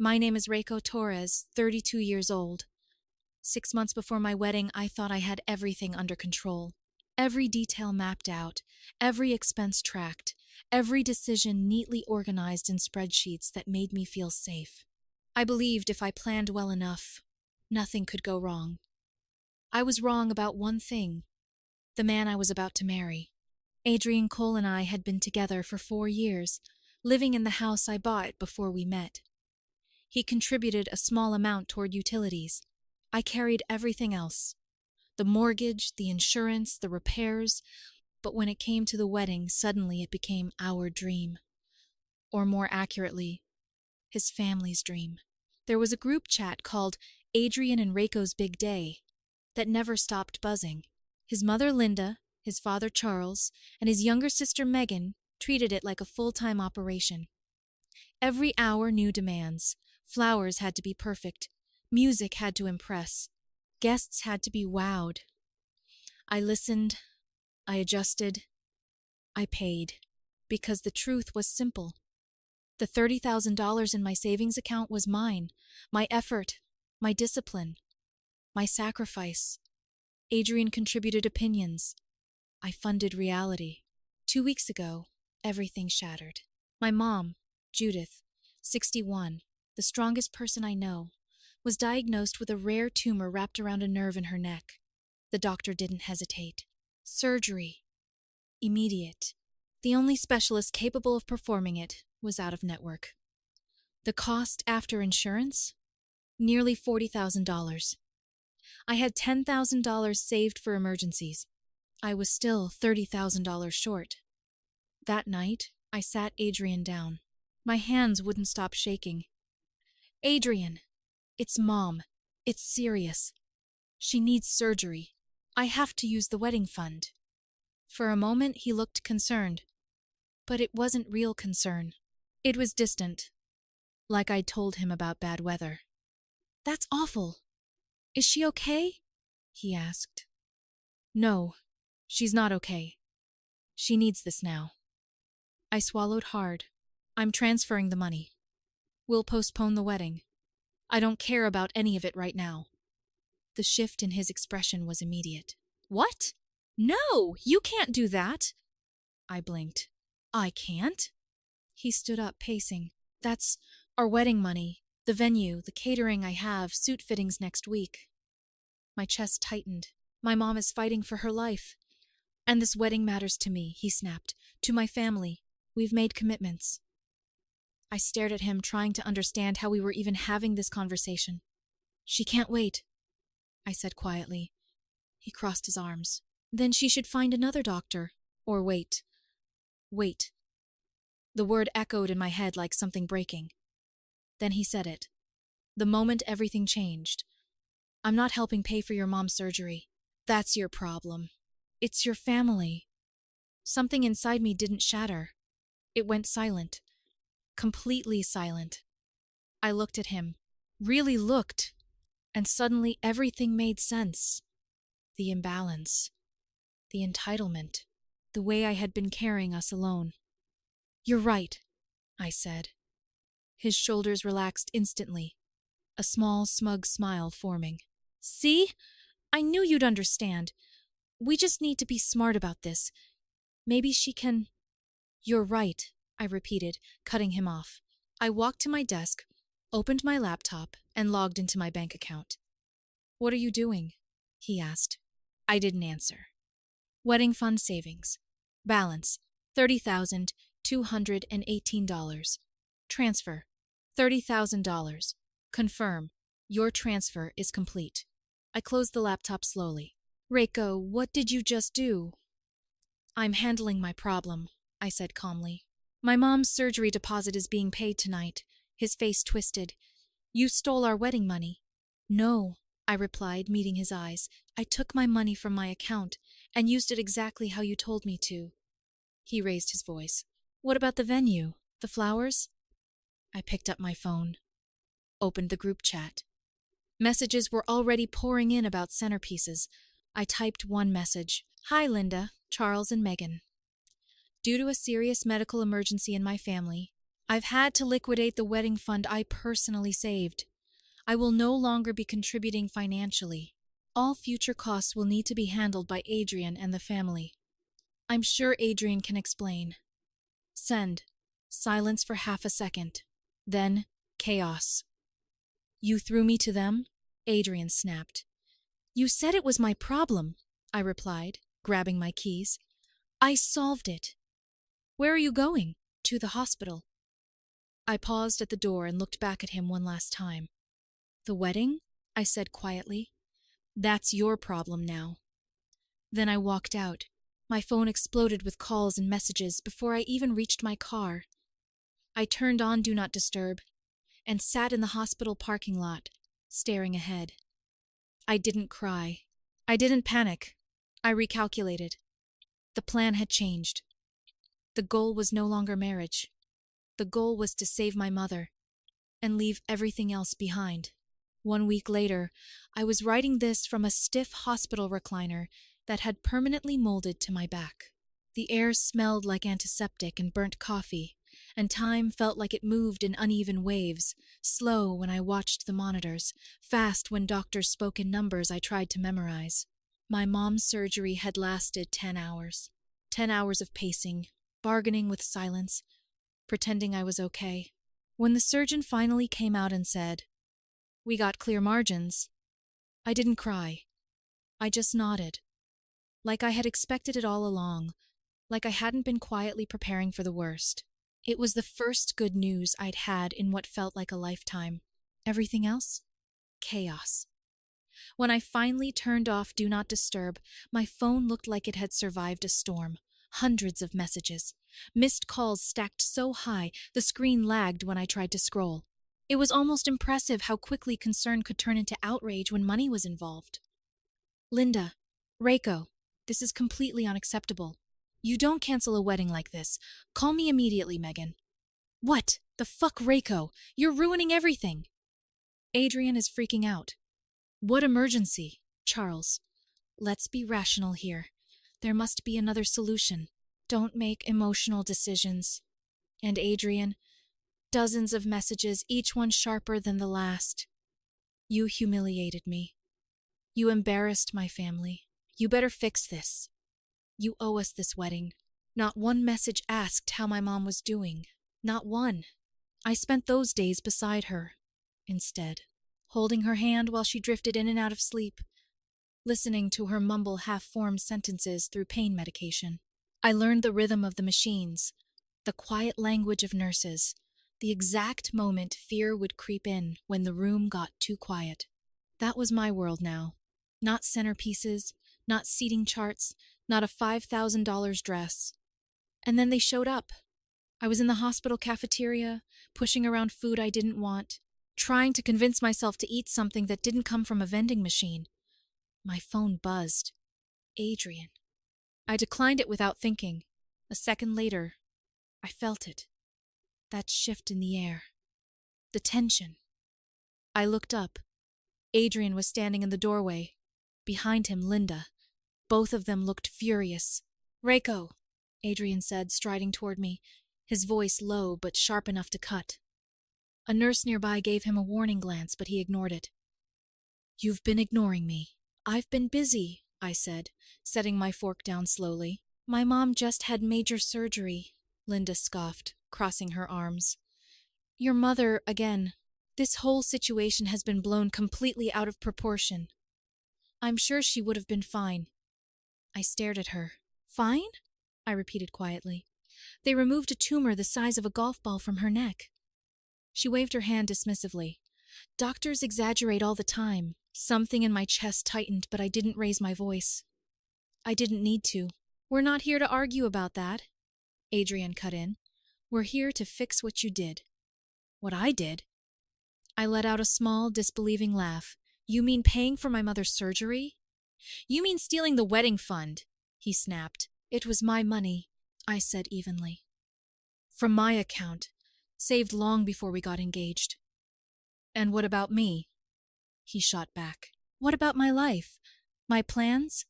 My name is Reiko Torres, 32 years old. 6 months before my wedding, I thought I had everything under control. Every detail mapped out, every expense tracked, every decision neatly organized in spreadsheets that made me feel safe. I believed if I planned well enough, nothing could go wrong. I was wrong about one thing: the man I was about to marry. Adrian Cole and I had been together for 4 years, living in the house I bought before we met. He contributed a small amount toward utilities. I carried everything else: the mortgage, the insurance, the repairs. But when it came to the wedding, suddenly it became our dream. Or more accurately, his family's dream. There was a group chat called Adrian and Reiko's Big Day that never stopped buzzing. His mother Linda, his father Charles, and his younger sister Megan treated it like a full-time operation. Every hour new demands. Flowers had to be perfect. Music had to impress. Guests had to be wowed. I listened. I adjusted. I paid. Because the truth was simple. The $30,000 in my savings account was mine. My effort. My discipline. My sacrifice. Adrian contributed opinions. I funded reality. 2 weeks ago, everything shattered. My mom, Judith, 61, the strongest person I know, was diagnosed with a rare tumor wrapped around a nerve in her neck. The doctor didn't hesitate. Surgery. Immediate. The only specialist capable of performing it was out of network. The cost after insurance? Nearly $40,000. I had $10,000 saved for emergencies. I was still $30,000 short. That night, I sat Adrian down. My hands wouldn't stop shaking. Adrian, it's Mom. It's serious. She needs surgery. I have to use the wedding fund. For a moment, he looked concerned. But it wasn't real concern. It was distant, like I'd told him about bad weather. That's awful. Is she okay? He asked. No, she's not okay. She needs this now. I swallowed hard. I'm transferring the money. We'll postpone the wedding. I don't care about any of it right now. The shift in his expression was immediate. What? No, you can't do that. I blinked. I can't? He stood up, pacing. That's our wedding money, the venue, the catering I have, suit fittings next week. My chest tightened. My mom is fighting for her life. And this wedding matters to me, he snapped. To my family. We've made commitments. I stared at him, trying to understand how we were even having this conversation. She can't wait, I said quietly. He crossed his arms. Then she should find another doctor. Or wait. Wait. The word echoed in my head like something breaking. Then he said it. The moment everything changed. I'm not helping pay for your mom's surgery. That's your problem. It's your family. Something inside me didn't shatter. It went silent. Completely silent. I looked at him. Really looked. And suddenly everything made sense. The imbalance. The entitlement. The way I had been carrying us alone. You're right, I said. His shoulders relaxed instantly. A small, smug smile forming. See? I knew you'd understand. We just need to be smart about this. Maybe she can... You're right, I repeated, cutting him off. I walked to my desk, opened my laptop, and logged into my bank account. What are you doing? He asked. I didn't answer. Wedding fund savings. Balance, $30,218. Transfer, $30,000. Confirm. Your transfer is complete. I closed the laptop slowly. Reiko, what did you just do? I'm handling my problem, I said calmly. My mom's surgery deposit is being paid tonight. His face twisted. You stole our wedding money. No, I replied, meeting his eyes. I took my money from my account and used it exactly how you told me to. He raised his voice. What about the venue? The flowers? I picked up my phone. Opened the group chat. Messages were already pouring in about centerpieces. I typed one message. Hi, Linda, Charles, and Megan. Due to a serious medical emergency in my family, I've had to liquidate the wedding fund I personally saved. I will no longer be contributing financially. All future costs will need to be handled by Adrian and the family. I'm sure Adrian can explain. Send. Silence for half a second. Then, chaos. You threw me to them? Adrian snapped. You said it was my problem, I replied, grabbing my keys. I solved it. Where are you going? To the hospital. I paused at the door and looked back at him one last time. The wedding? I said quietly. That's your problem now. Then I walked out. My phone exploded with calls and messages before I even reached my car. I turned on Do Not Disturb and sat in the hospital parking lot, staring ahead. I didn't cry. I didn't panic. I recalculated. The plan had changed. The goal was no longer marriage. The goal was to save my mother and leave everything else behind. 1 week later, I was writing this from a stiff hospital recliner that had permanently molded to my back. The air smelled like antiseptic and burnt coffee, and time felt like it moved in uneven waves, slow when I watched the monitors, fast when doctors spoke in numbers I tried to memorize. My mom's surgery had lasted 10 hours. 10 hours of pacing, bargaining with silence, pretending I was okay. When the surgeon finally came out and said, "We got clear margins," I didn't cry. I just nodded. Like I had expected it all along, like I hadn't been quietly preparing for the worst. It was the first good news I'd had in what felt like a lifetime. Everything else? Chaos. When I finally turned off Do Not Disturb, my phone looked like it had survived a storm. Hundreds of messages. Missed calls stacked so high, the screen lagged when I tried to scroll. It was almost impressive how quickly concern could turn into outrage when money was involved. Linda, Reiko, this is completely unacceptable. You don't cancel a wedding like this. Call me immediately, Megan. What? The fuck, Reiko? You're ruining everything. Adrian is freaking out. What emergency? Charles, let's be rational here. There must be another solution. Don't make emotional decisions. And Adrian, dozens of messages, each one sharper than the last. You humiliated me. You embarrassed my family. You better fix this. You owe us this wedding. Not one message asked how my mom was doing. Not one. I spent those days beside her, instead, holding her hand while she drifted in and out of sleep, listening to her mumble half-formed sentences through pain medication. I learned the rhythm of the machines, the quiet language of nurses, the exact moment fear would creep in when the room got too quiet. That was my world now. Not centerpieces, not seating charts, not a $5,000 dress. And then they showed up. I was in the hospital cafeteria, pushing around food I didn't want, trying to convince myself to eat something that didn't come from a vending machine. My phone buzzed. Adrian. I declined it without thinking. A second later, I felt it. That shift in the air. The tension. I looked up. Adrian was standing in the doorway. Behind him, Linda. Both of them looked furious. Reiko, Adrian said, striding toward me, his voice low but sharp enough to cut. A nurse nearby gave him a warning glance, but he ignored it. You've been ignoring me. I've been busy, I said, setting my fork down slowly. My mom just had major surgery, Linda scoffed, crossing her arms. Your mother, again. This whole situation has been blown completely out of proportion. I'm sure she would have been fine. I stared at her. Fine? I repeated quietly. They removed a tumor the size of a golf ball from her neck. She waved her hand dismissively. Doctors exaggerate all the time. Something in my chest tightened, but I didn't raise my voice. I didn't need to. We're not here to argue about that, Adrian cut in. We're here to fix what you did. What I did? I let out a small, disbelieving laugh. You mean paying for my mother's surgery? You mean stealing the wedding fund, he snapped. It was my money, I said evenly. From my account, saved long before we got engaged. And what about me? He shot back. What about my life? My plans?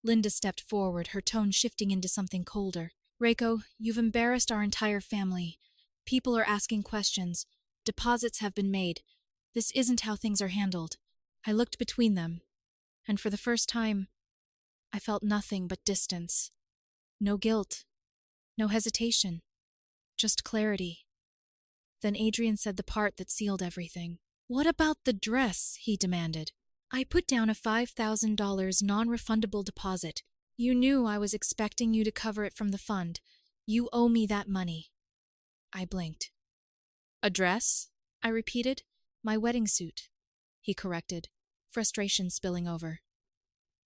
Linda stepped forward, her tone shifting into something colder. Reiko, you've embarrassed our entire family. People are asking questions. Deposits have been made. This isn't how things are handled. I looked between them, and for the first time, I felt nothing but distance. No guilt. No hesitation. Just clarity. Then Adrian said the part that sealed everything. "What about the dress?" he demanded. "I put down a $5,000 non-refundable deposit. You knew I was expecting you to cover it from the fund. You owe me that money." I blinked. "A dress?" I repeated. "My wedding suit," he corrected, frustration spilling over.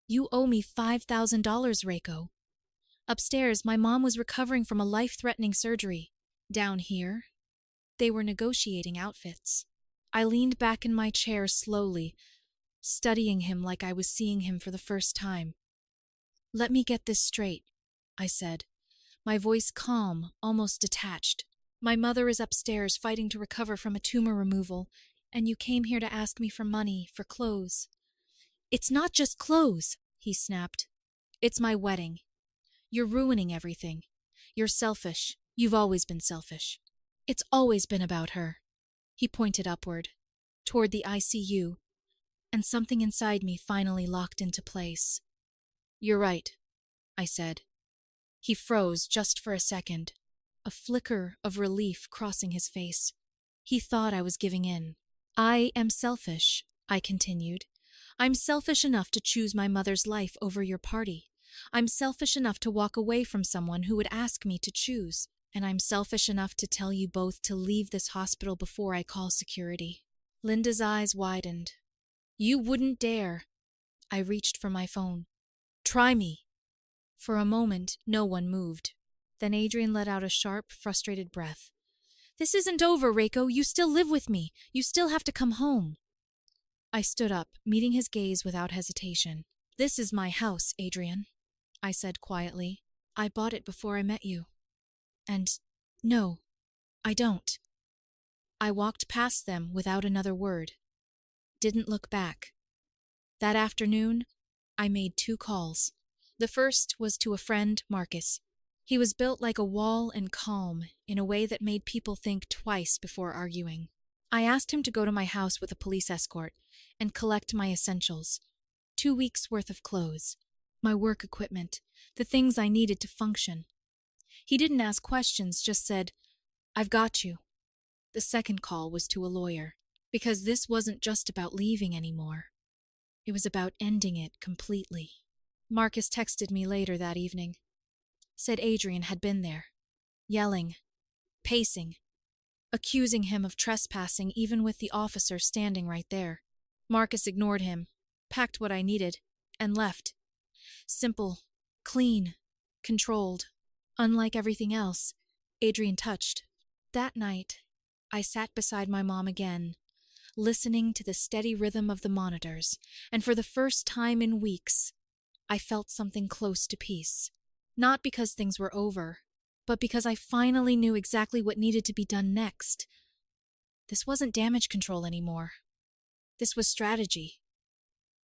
"You owe me $5,000, Reiko. Upstairs, my mom was recovering from a life-threatening surgery. Down here, they were negotiating outfits." I leaned back in my chair slowly, studying him like I was seeing him for the first time. "Let me get this straight," I said, my voice calm, almost detached. "My mother is upstairs fighting to recover from a tumor removal, and you came here to ask me for money, for clothes." "It's not just clothes," he snapped. "It's my wedding. You're ruining everything. You're selfish. You've always been selfish. It's always been about her." He pointed upward, toward the ICU, and something inside me finally locked into place. "You're right," I said. He froze just for a second, a flicker of relief crossing his face. He thought I was giving in. "I am selfish," I continued. "I'm selfish enough to choose my mother's life over your party. I'm selfish enough to walk away from someone who would ask me to choose. And I'm selfish enough to tell you both to leave this hospital before I call security." Linda's eyes widened. "You wouldn't dare." I reached for my phone. "Try me." For a moment, no one moved. Then Adrian let out a sharp, frustrated breath. "This isn't over, Reiko. You still live with me. You still have to come home." I stood up, meeting his gaze without hesitation. "This is my house, Adrian," I said quietly. "I bought it before I met you. And no, I don't." I walked past them without another word. Didn't look back. That afternoon, I made 2 calls. The first was to a friend, Marcus. He was built like a wall and calm, in a way that made people think twice before arguing. I asked him to go to my house with a police escort and collect my essentials. 2 weeks' worth of clothes, my work equipment, the things I needed to function. He didn't ask questions, just said, "I've got you." The second call was to a lawyer, because this wasn't just about leaving anymore. It was about ending it completely. Marcus texted me later that evening. Said Adrian had been there, yelling, pacing, accusing him of trespassing even with the officer standing right there. Marcus ignored him, packed what I needed, and left. Simple, clean, controlled. Unlike everything else Adrian touched. That night, I sat beside my mom again, listening to the steady rhythm of the monitors, and for the first time in weeks, I felt something close to peace. Not because things were over, but because I finally knew exactly what needed to be done next. This wasn't damage control anymore. This was strategy.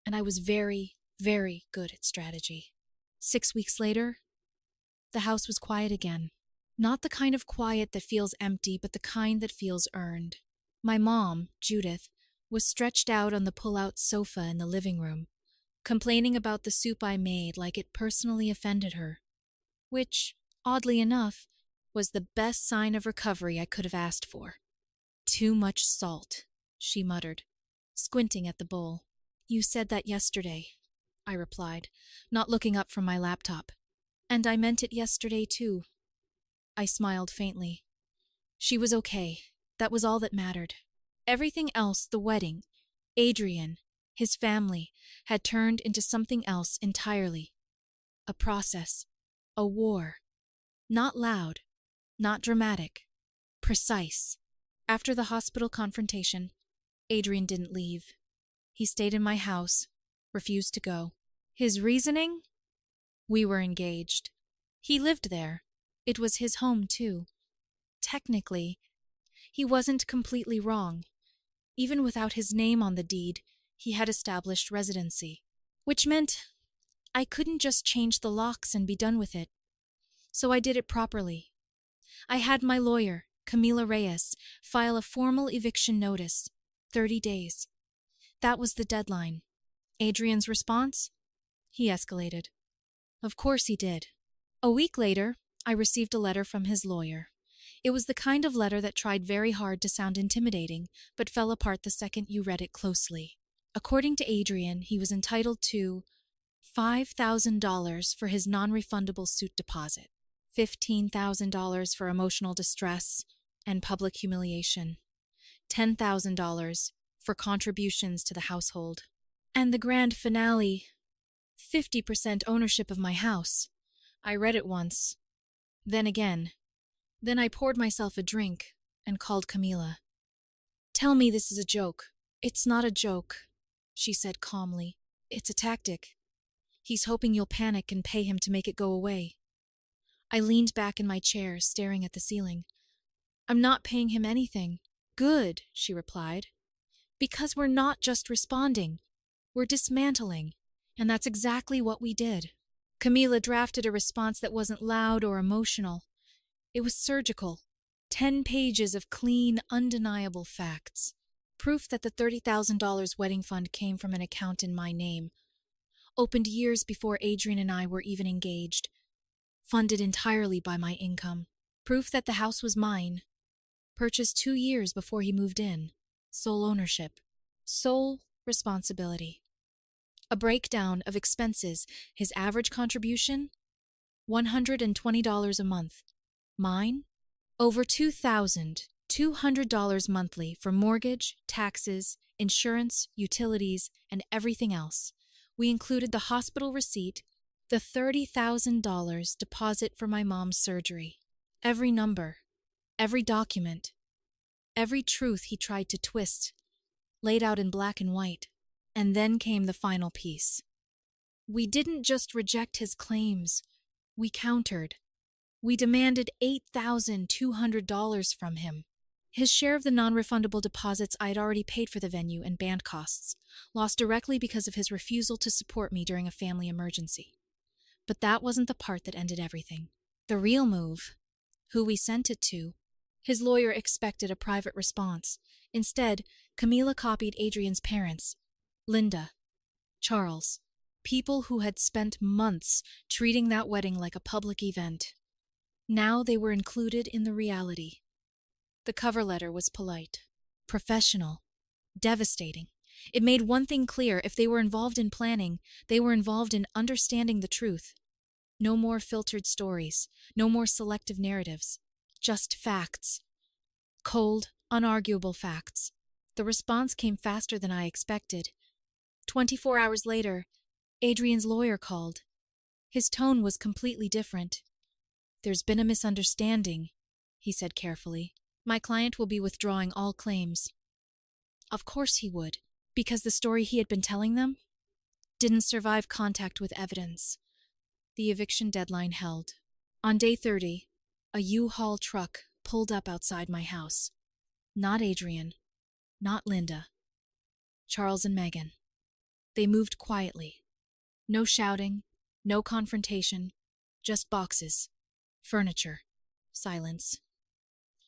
And I was very, very good at strategy. 6 weeks later, the house was quiet again. Not the kind of quiet that feels empty, but the kind that feels earned. My mom, Judith, was stretched out on the pull-out sofa in the living room, complaining about the soup I made like it personally offended her, which, oddly enough, was the best sign of recovery I could have asked for. "Too much salt," she muttered, squinting at the bowl. "You said that yesterday," I replied, not looking up from my laptop. "And I meant it yesterday, too." I smiled faintly. She was okay. That was all that mattered. Everything else, the wedding, Adrian, his family, had turned into something else entirely. A process. A war. Not loud. Not dramatic. Precise. After the hospital confrontation, Adrian didn't leave. He stayed in my house, refused to go. His reasoning? We were engaged. He lived there. It was his home, too. Technically, he wasn't completely wrong. Even without his name on the deed, he had established residency, which meant I couldn't just change the locks and be done with it. So I did it properly. I had my lawyer, Camila Reyes, file a formal eviction notice. 30 days. That was the deadline. Adrian's response? He escalated. Of course he did. A week later, I received a letter from his lawyer. It was the kind of letter that tried very hard to sound intimidating, but fell apart the second you read it closely. According to Adrian, he was entitled to $5,000 for his non-refundable suit deposit, $15,000 for emotional distress and public humiliation, $10,000 for contributions to the household, and the grand finale, 50% ownership of my house. I read it once, then again. Then I poured myself a drink and called Camila. Tell me this is a joke. It's not a joke, she said calmly. It's a tactic. He's hoping you'll panic and pay him to make it go away. I leaned back in my chair, staring at the ceiling. I'm not paying him anything. Good, she replied. Because we're not just responding. We're dismantling. And that's exactly what we did. Camila drafted a response that wasn't loud or emotional. It was surgical. 10 pages of clean, undeniable facts. Proof that the $30,000 wedding fund came from an account in my name. Opened years before Adrian and I were even engaged. Funded entirely by my income. Proof that the house was mine. Purchased 2 years before he moved in. Sole ownership. Sole responsibility. A breakdown of expenses. His average contribution? $120 a month. Mine? Over $2,200 monthly for mortgage, taxes, insurance, utilities, and everything else. We included the hospital receipt, the $30,000 deposit for my mom's surgery. Every number, every document, every truth he tried to twist, laid out in black and white. And then came the final piece. We didn't just reject his claims. We countered. We demanded $8,200 from him. His share of the non-refundable deposits I'd already paid for the venue and band costs, lost directly because of his refusal to support me during a family emergency. But that wasn't the part that ended everything. The real move, who we sent it to. His lawyer expected a private response. Instead, Camila copied Adrian's parents, Linda, Charles, people who had spent months treating that wedding like a public event. Now they were included in the reality. The cover letter was polite, professional, devastating. It made one thing clear: if they were involved in planning, they were involved in understanding the truth. No more filtered stories, no more selective narratives, just facts. Cold, unarguable facts. The response came faster than I expected. 24 hours later, Adrian's lawyer called. His tone was completely different. There's been a misunderstanding, he said carefully. My client will be withdrawing all claims. Of course he would, because the story he had been telling them didn't survive contact with evidence. The eviction deadline held. On day 30, a U-Haul truck pulled up outside my house. Not Adrian, not Linda. Charles and Megan. They moved quietly. No shouting, no confrontation, just boxes, furniture, silence.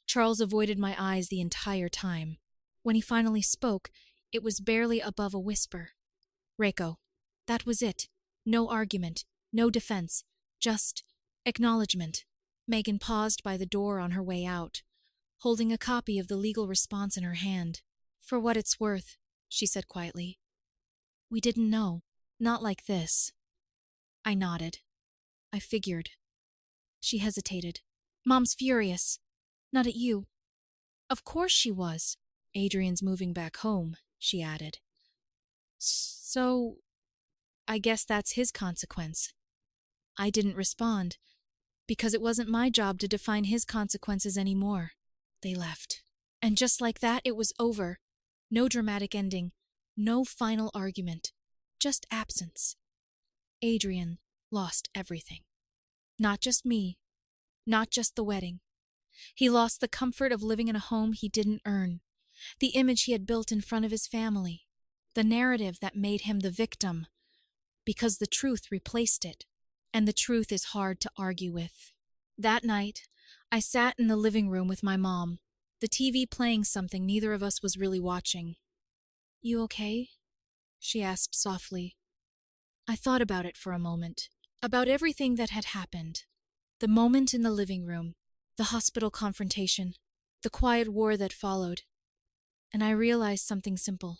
Charles avoided my eyes the entire time. When he finally spoke, it was barely above a whisper. Reiko. That was it. No argument, no defense, just acknowledgement. Megan paused by the door on her way out, holding a copy of the legal response in her hand. For what it's worth, she said quietly. We didn't know. Not like this. I nodded. I figured. She hesitated. Mom's furious. Not at you. Of course she was. Adrian's moving back home, she added. So, I guess that's his consequence. I didn't respond, because it wasn't my job to define his consequences anymore. They left. And just like that, it was over. No dramatic ending. No final argument. Just absence. Adrian lost everything. Not just me. Not just the wedding. He lost the comfort of living in a home he didn't earn. The image he had built in front of his family. The narrative that made him the victim. Because the truth replaced it. And the truth is hard to argue with. That night, I sat in the living room with my mom, the TV playing something neither of us was really watching. You okay? She asked softly. I thought about it for a moment, about everything that had happened. The moment in the living room, the hospital confrontation, the quiet war that followed. And I realized something simple.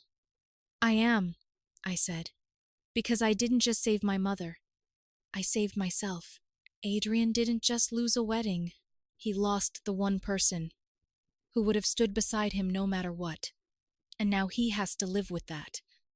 I am, I said, because I didn't just save my mother. I saved myself. Adrian didn't just lose a wedding. He lost the one person who would have stood beside him no matter what. And now he has to live with that.